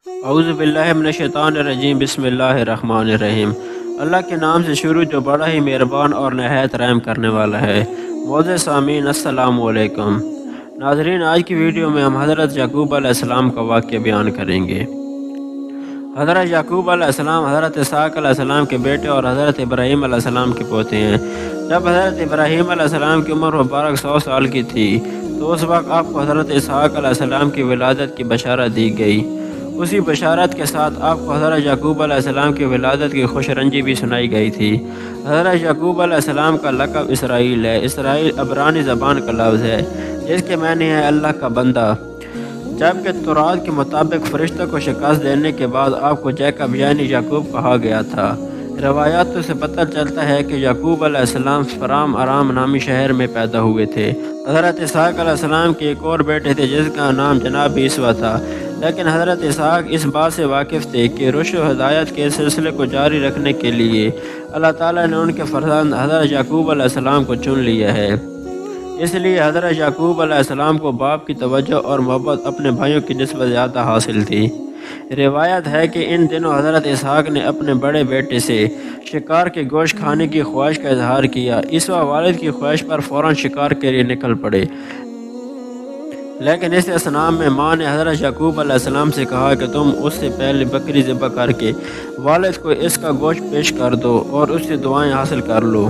اعوذ باللہ من الشیطان الرجیم، بسم اللہ الرحمن الرحیم۔ اللہ کے نام سے شروع جو بڑا ہی مہربان اور نہایت رحم کرنے والا ہے۔ معزز سامعین، السلام علیکم۔ ناظرین، آج کی ویڈیو میں ہم حضرت یعقوب علیہ السلام کا واقعہ بیان کریں گے۔ حضرت یعقوب علیہ السلام حضرت اسحاق علیہ السلام کے بیٹے اور حضرت ابراہیم علیہ السلام کے پوتے ہیں۔ جب حضرت ابراہیم علیہ السلام کی عمر مبارک 100 سال کی تھی تو اس وقت آپ کو حضرت اسحاق علیہ السلام کی ولادت کی بشارت دی گئی۔ اسی بشارت کے ساتھ آپ کو حضرت یعقوب علیہ السلام کی ولادت کی خوش رنجی بھی سنائی گئی تھی۔ حضرت یعقوب علیہ السلام کا لقب اسرائیل ہے۔ اسرائیل عبرانی زبان کا لفظ ہے جس کے معنی ہے اللہ کا بندہ، جبکہ تورات کے مطابق فرشتوں کو شکست دینے کے بعد آپ کو جیکب یعنی یعقوب کہا گیا تھا۔ روایات سے پتہ چلتا ہے کہ یعقوب علیہ السلام فرام ارام نامی شہر میں پیدا ہوئے تھے۔ حضرت اسحاق علیہ السلام کے ایک اور بیٹے تھے جس کا نام جناب عیسیٰ تھا، لیکن حضرت اسحاق اس بات سے واقف تھے کہ رشد و ہدایت کے سلسلے کو جاری رکھنے کے لیے اللہ تعالیٰ نے ان کے فرزند حضرت یعقوب علیہ السلام کو چن لیا ہے۔ اس لیے حضرت یعقوب علیہ السلام کو باپ کی توجہ اور محبت اپنے بھائیوں کی نسبت زیادہ حاصل تھی۔ روایت ہے کہ ان دنوں حضرت اسحاق نے اپنے بڑے بیٹے سے شکار کے گوشت کھانے کی خواہش کا اظہار کیا۔ عیسیٰ والد کی خواہش پر فوراً شکار کے لیے نکل پڑے، لیکن اس اثناء میں ماں نے حضرت یعقوب علیہ السلام سے کہا کہ تم اس سے پہلے بکری ذبح کر کے والد کو اس کا گوشت پیش کر دو اور اس سے دعائیں حاصل کر لو۔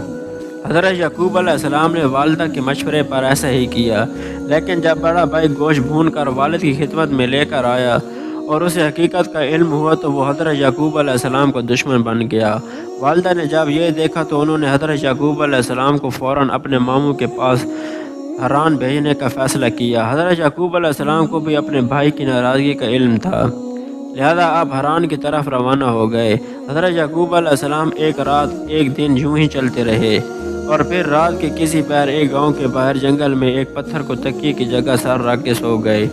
حضرت یعقوب علیہ السلام نے والدہ کے مشورے پر ایسا ہی کیا، لیکن جب بڑا بھائی گوشت بھون کر والد کی خدمت میں لے کر آیا اور اسے حقیقت کا علم ہوا تو وہ حضرت یعقوب علیہ السلام کو دشمن بن گیا۔ والدہ نے جب یہ دیکھا تو انہوں نے حضرت یعقوب علیہ السلام کو فوراً اپنے ماموں کے پاس حران بھیجنے کا فیصلہ کیا۔ حضرت یعقوب علیہ السلام کو بھی اپنے بھائی کی ناراضگی کا علم تھا، لہذا آپ حران کی طرف روانہ ہو گئے۔ حضرت یعقوب علیہ السلام ایک رات ایک دن یوں ہی چلتے رہے اور پھر رات کے کسی پیر ایک گاؤں کے باہر جنگل میں ایک پتھر کو تکیے کی جگہ سر رکھ کے سو گئے۔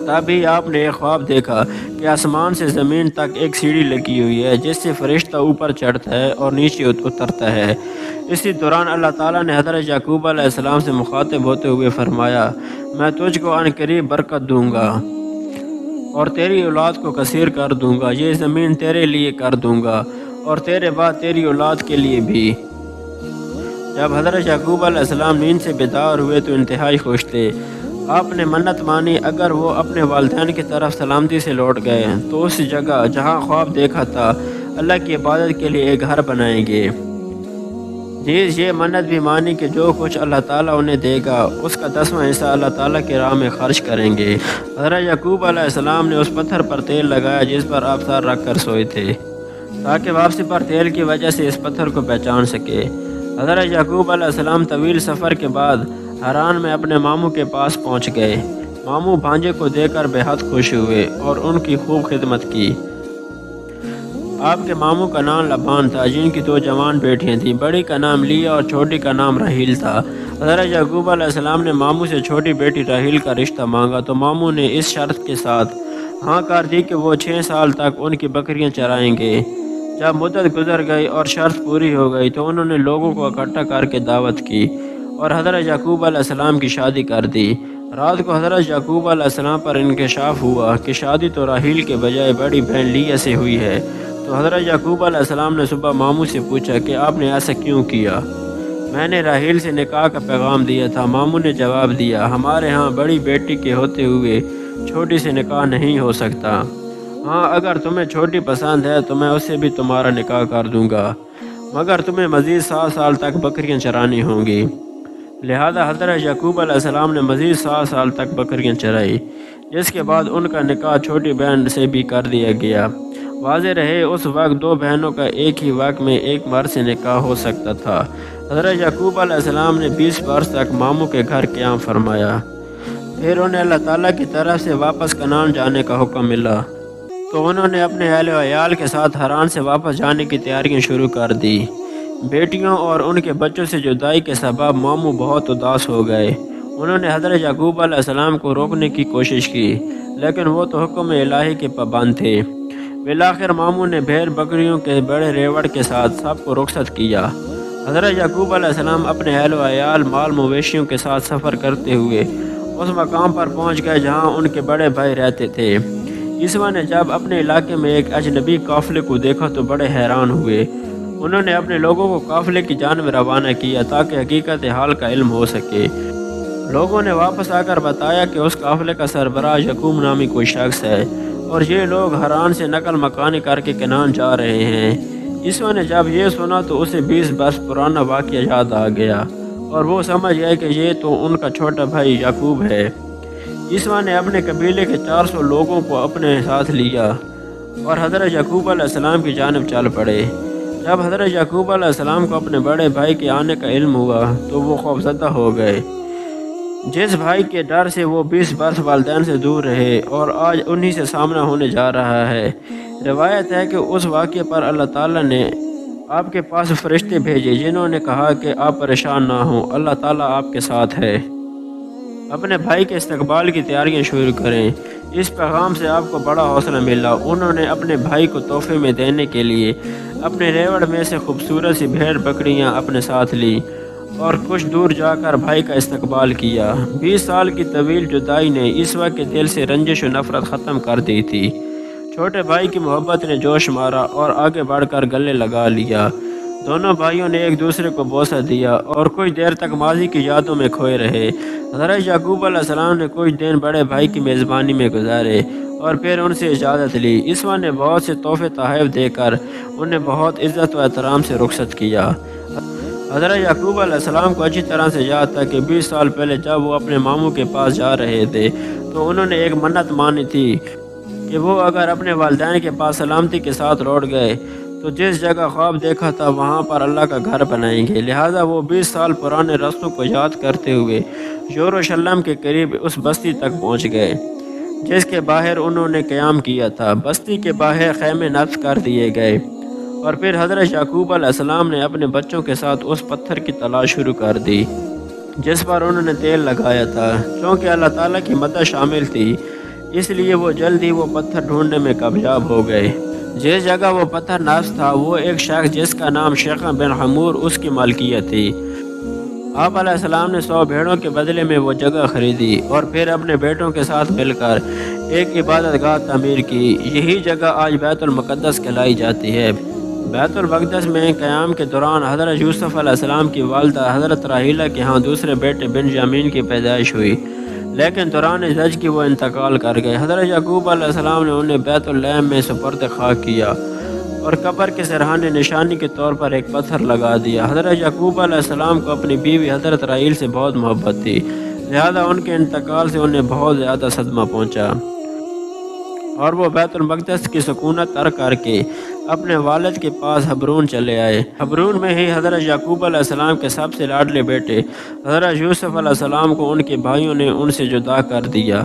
تبھی آپ نے ایک خواب دیکھا کہ آسمان سے زمین تک ایک سیڑھی لگی ہوئی ہے جس سے فرشتہ اوپر چڑھتا ہے اور نیچے اترتا ہے۔ اسی دوران اللہ تعالیٰ نے حضرت یعقوب علیہ السلام سے مخاطب ہوتے ہوئے فرمایا، میں تجھ کو عن قریب برکت دوں گا اور تیری اولاد کو کثیر کر دوں گا۔ یہ زمین تیرے لیے کر دوں گا اور تیرے بعد تیری اولاد کے لیے بھی۔ جب حضرت یعقوب علیہ السلام نیند سے بیدار ہوئے تو انتہائی خوش تھے۔ آپ نے منت مانی اگر وہ اپنے والدین کی طرف سلامتی سے لوٹ گئے تو اس جگہ جہاں خواب دیکھا تھا اللہ کی عبادت کے لیے ایک گھر بنائیں گے۔ نیز یہ منت بھی مانی کہ جو کچھ اللہ تعالیٰ انہیں دے گا اس کا 10واں حصہ اللہ تعالیٰ کی راہ میں خرچ کریں گے۔ حضرت یعقوب علیہ السلام نے اس پتھر پر تیل لگایا جس پر آپ سر رکھ کر سوئے تھے تاکہ واپسی پر تیل کی وجہ سے اس پتھر کو پہچان سکے۔ حضرت یعقوب علیہ السلام طویل سفر کے بعد حران میں اپنے ماموں کے پاس پہنچ گئے۔ ماموں بھانجے کو دیکھ کر بے حد خوش ہوئے اور ان کی خوب خدمت کی۔ آپ کے ماموں کا نام لبان تھا جن کی 2 جوان بیٹیاں تھیں، بڑی کا نام لیا اور چھوٹی کا نام راحیل تھا۔ حضرت یعقوب علیہ السلام نے ماموں سے چھوٹی بیٹی راحیل کا رشتہ مانگا تو ماموں نے اس شرط کے ساتھ ہاں کر دی کہ وہ 6 سال تک ان کی بکریاں چرائیں گے۔ جب مدت گزر گئی اور شرط پوری ہو گئی تو انہوں نے لوگوں کو اکٹھا کر کے دعوت کی اور حضرت یعقوب علیہ السلام کی شادی کر دی۔ رات کو حضرت یعقوب علیہ السلام پر انکشاف ہوا کہ شادی تو راحیل کے بجائے بڑی بہن لیا سے ہوئی ہے، تو حضرت یعقوب علیہ السلام نے صبح ماموں سے پوچھا کہ آپ نے ایسا کیوں کیا؟ میں نے راحیل سے نکاح کا پیغام دیا تھا۔ ماموں نے جواب دیا، ہمارے ہاں بڑی بیٹی کے ہوتے ہوئے چھوٹی سے نکاح نہیں ہو سکتا۔ ہاں اگر تمہیں چھوٹی پسند ہے تو میں اس سے بھی تمہارا نکاح کر دوں گا، مگر تمہیں مزید 7 سال تک بکریاں چرانی ہوں گی۔ لہذا حضرت یعقوب علیہ السلام نے مزید 7 سال تک بکریاں چرائی، جس کے بعد ان کا نکاح چھوٹی بہن سے بھی کر دیا گیا۔ واضح رہے اس وقت 2 بہنوں کا ایک ہی وقت میں ایک مرد سے نکاح ہو سکتا تھا۔ حضرت یعقوب علیہ السلام نے 20 برس تک ماموں کے گھر قیام فرمایا۔ پھر انہیں اللہ تعالیٰ کی طرف سے واپس کنعان جانے کا حکم ملا تو انہوں نے اپنے اہل و عیال کے ساتھ حران سے واپس جانے کی تیاریاں شروع کر دی۔ بیٹیوں اور ان کے بچوں سے جدائی کے سبب ماموں بہت اداس ہو گئے۔ انہوں نے حضرت یعقوب علیہ السلام کو روکنے کی کوشش کی لیکن وہ تو حکم الہی کے پابند تھے۔ بالآخر ماموں نے بھیڑ بکریوں کے بڑے ریوڑ کے ساتھ سب کو رخصت کیا۔ حضرت یعقوب علیہ السلام اپنے اہل و عیال مال مویشیوں کے ساتھ سفر کرتے ہوئے اس مقام پر پہنچ گئے جہاں ان کے بڑے بھائی رہتے تھے۔ عیسیٰ نے جب اپنے علاقے میں ایک اجنبی قافلے کو دیکھا تو بڑے حیران ہوئے۔ انہوں نے اپنے لوگوں کو قافلے کی جانب روانہ کیا تاکہ حقیقت حال کا علم ہو سکے۔ لوگوں نے واپس آ کر بتایا کہ اس قافلے کا سربراہ یعقوب نامی کوئی شخص ہے اور یہ لوگ حران سے نقل مکانی کر کے کنعان جا رہے ہیں۔ عیسیٰ نے جب یہ سنا تو اسے 20 برس پرانا واقعہ یاد آ گیا اور وہ سمجھ گیا کہ یہ تو ان کا چھوٹا بھائی یعقوب ہے۔ عیسیٰ نے اپنے قبیلے کے 400 لوگوں کو اپنے ساتھ لیا اور حضرت یعقوب علیہ السلام کی جانب چل پڑے۔ جب حضرت یعقوب علیہ السلام کو اپنے بڑے بھائی کے آنے کا علم ہوا تو وہ خوفزدہ ہو گئے، جس بھائی کے ڈر سے وہ 20 برس والدین سے دور رہے اور آج انہی سے سامنا ہونے جا رہا ہے۔ روایت ہے کہ اس واقعے پر اللہ تعالیٰ نے آپ کے پاس فرشتے بھیجے جنہوں نے کہا کہ آپ پریشان نہ ہوں، اللہ تعالیٰ آپ کے ساتھ ہے۔ اپنے بھائی کے استقبال کی تیاریاں شروع کریں۔ اس پیغام سے آپ کو بڑا حوصلہ ملا۔ انہوں نے اپنے بھائی کو تحفے میں دینے کے لیے اپنے ریوڑ میں سے خوبصورت سی بھیڑ بکریاں اپنے ساتھ لی اور کچھ دور جا کر بھائی کا استقبال کیا۔ 20 سال کی طویل جدائی نے عیسیٰ کے دل سے رنجش و نفرت ختم کر دی تھی۔ چھوٹے بھائی کی محبت نے جوش مارا اور آگے بڑھ کر گلے لگا لیا۔ دونوں بھائیوں نے ایک دوسرے کو بوسہ دیا اور کچھ دیر تک ماضی کی یادوں میں کھوئے رہے۔ حضرت یعقوب علیہ السلام نے کچھ دن بڑے بھائی کی میزبانی میں گزارے اور پھر ان سے اجازت لی۔ عیسیٰ نے بہت سے تحفے تحائف دے کر انہیں بہت عزت و احترام سے رخصت کیا۔ حضرت یعقوب علیہ السلام کو اچھی طرح سے یاد تھا کہ 20 سال پہلے جب وہ اپنے ماموں کے پاس جا رہے تھے تو انہوں نے ایک منت مانی تھی کہ وہ اگر اپنے والدین کے پاس سلامتی کے ساتھ لوٹ گئے تو جس جگہ خواب دیکھا تھا وہاں پر اللہ کا گھر بنائیں گے۔ لہٰذا وہ 20 سال پرانے رستوں کو یاد کرتے ہوئے یروشلم کے قریب اس بستی تک پہنچ گئے جس کے باہر انہوں نے قیام کیا تھا۔ بستی کے باہر خیمے نصب کر دیے گئے اور پھر حضرت یعقوب علیہ السلام نے اپنے بچوں کے ساتھ اس پتھر کی تلاش شروع کر دی جس پر انہوں نے تیل لگایا تھا۔ چونکہ اللہ تعالیٰ کی مدد شامل تھی اس لیے وہ جلد ہی وہ پتھر ڈھونڈنے میں کامیاب ہو گئے۔ جس جگہ وہ پتھر نصب تھا وہ ایک شخص جس کا نام شیخہ بن حمور اس کی مالکیت تھی۔ آپ علیہ السلام نے 100 بھیڑوں کے بدلے میں وہ جگہ خریدی اور پھر اپنے بیٹوں کے ساتھ مل کر ایک عبادت گاہ تعمیر کی۔ یہی جگہ آج بیت المقدس کہلائی جاتی ہے۔ بیت المقدس میں قیام کے دوران حضرت یوسف علیہ السلام کی والدہ حضرت راحیلہ کے ہاں دوسرے بیٹے بنیامین کی پیدائش ہوئی، لیکن دوران زچگی وہ انتقال کر گئے۔ حضرت یعقوب علیہ السلام نے انہیں بیت اللحم میں سپرد خاک کیا اور قبر کے سرحانے نشانی کے طور پر ایک پتھر لگا دیا۔ حضرت یعقوب علیہ السلام کو اپنی بیوی حضرت راحیل سے بہت محبت تھی، لہذا ان کے انتقال سے انہیں بہت زیادہ صدمہ پہنچا اور وہ بیت المقدس کی سکونت ترک کر کے اپنے والد کے پاس حبرون چلے آئے۔ حبرون میں ہی حضرت یعقوب علیہ السلام کے سب سے لاڈلے بیٹے حضرت یوسف علیہ السلام کو ان کے بھائیوں نے ان سے جدا کر دیا۔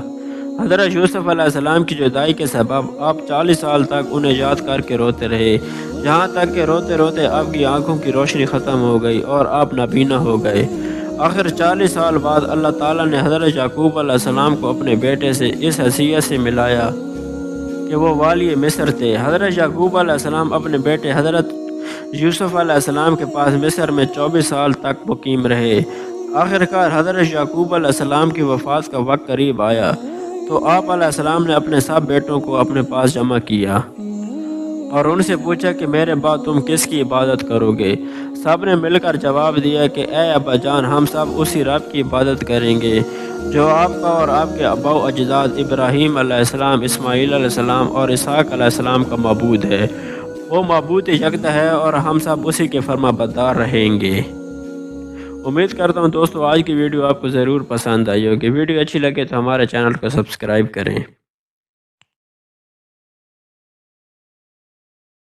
حضرت یوسف علیہ السلام کی جدائی کے سبب آپ 40 سال تک انہیں یاد کر کے روتے رہے، جہاں تک کہ روتے روتے آپ کی آنکھوں کی روشنی ختم ہو گئی اور آپ نابینا ہو گئے۔ آخر 40 سال بعد اللہ تعالیٰ نے حضرت یعقوب علیہ السلام کو اپنے بیٹے سے اس حیثیت سے ملایا کہ وہ والی مصر تھے۔ حضرت یعقوب علیہ السلام اپنے بیٹے حضرت یوسف علیہ السلام کے پاس مصر میں 24 سال تک مقیم رہے۔ آخرکار حضرت یعقوب علیہ السلام کی وفات کا وقت قریب آیا تو آپ علیہ السلام نے اپنے سب بیٹوں کو اپنے پاس جمع کیا اور ان سے پوچھا کہ میرے بعد تم کس کی عبادت کرو گے؟ سب نے مل کر جواب دیا کہ اے ابا جان، ہم سب اسی رب کی عبادت کریں گے جو آپ کا اور آپ کے آباء و اجداد ابراہیم علیہ السلام، اسماعیل علیہ السلام اور اسحاق علیہ السلام کا معبود ہے۔ وہ معبود یکتا ہے اور ہم سب اسی کے فرما بردار رہیں گے۔ امید کرتا ہوں دوستو آج کی ویڈیو آپ کو ضرور پسند آئی ہوگی۔ ویڈیو اچھی لگے تو ہمارے چینل کو سبسکرائب کریں۔